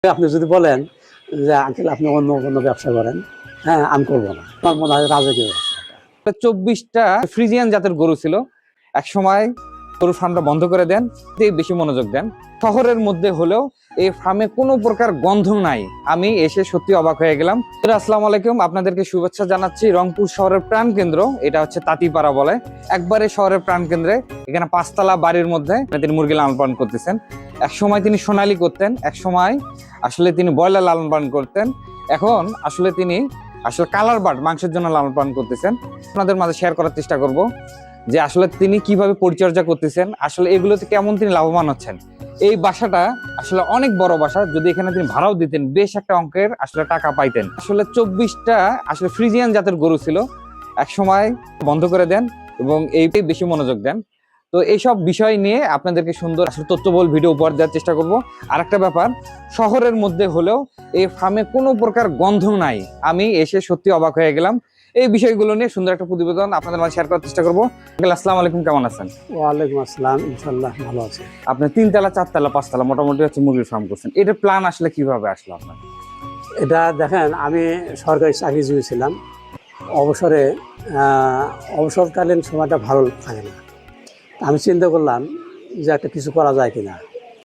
আপনি যদি বলেন যে আঙ্কেল আপনি অন্য কোনো ব্যবসা করেন, হ্যাঁ আমি করবো না, আমার মনে হয় রাজকীয় ব্যবসা। 24টা ফ্রিজিয়ান জাতের গরু ছিল। এক সময় গরু ফার্মটা বন্ধ করে দেন, বেশি মনোযোগ দেন। শহরের মধ্যে হলেও এই ফার্মে কোনো প্রকার গন্ধ নাই। আমি এসে সত্যি অবাক হয়ে গেলাম। আসসালামু আলাইকুম, আপনাদেরকে শুভেচ্ছা জানাচ্ছি। রংপুর শহরের প্রাণ কেন্দ্র, এটা হচ্ছে তাঁতিপাড়া বলে, একবারে শহরের প্রাণ কেন্দ্রে। এখানে 5তলা বাড়ির মধ্যে তিনি মুরগি লালন পালন করতেছেন। এক সময় তিনি সোনালী করতেন, এক সময় আসলে তিনি ব্রয়লার লালন পালন করতেন, এখন আসলে তিনি কালার বার্ড মাংসের জন্য লালন পালন করতেছেন। আপনাদের মাঝে শেয়ার করার চেষ্টা করব যে আসলে তিনি কিভাবে পরিচর্যা করতেছেন, আসলে এগুলোতে কেমন তিনি লাভবান হচ্ছেন। এই বাসাটা আসলে অনেক বড় বাসা, যদি এখানে তিনি ভাড়াও দিতেন বেশ একটা অঙ্কের আসলে টাকা পাইতেন। আসলে 24টা আসলে ফ্রিজিয়ান জাতের গরু ছিল। এক সময় বন্ধ করে দেন এবং এইটাই বেশি মনোযোগ দেন। তো এইসব বিষয় নিয়ে আপনাদেরকে সুন্দর আসলে তথ্যবহুল ভিডিও উপহার দেওয়ার চেষ্টা করব। আর একটা ব্যাপার, শহরের মধ্যে হলেও এই ফার্মে কোনো প্রকার গন্ধ নাই। আমি এসে সত্যি অবাক হয়ে গেলাম। এই বিষয়গুলো নিয়ে সুন্দর একটা প্রতিবেদন আপনাদের মাঝে শেয়ার করার চেষ্টা করবো। আসসালামু আলাইকুম, কেমন আছেন? ওয়ালাইকুম আসসালাম, ইনশাল্লাহ ভালো আছে। আপনি 3তলা 4তলা 5তলা মোটামুটি হচ্ছে মুরগির ফার্ম করছেন, এটার প্ল্যান আসলে কিভাবে আসলো আপনার? এটা দেখেন, আমি সরকারি চাকরিজীবী ছিলাম। অবসরে অবসরকালীন সময়টা ভালো থাকে না। আমি চিন্তা করলাম যে একটা কিছু করা যায় কিনা।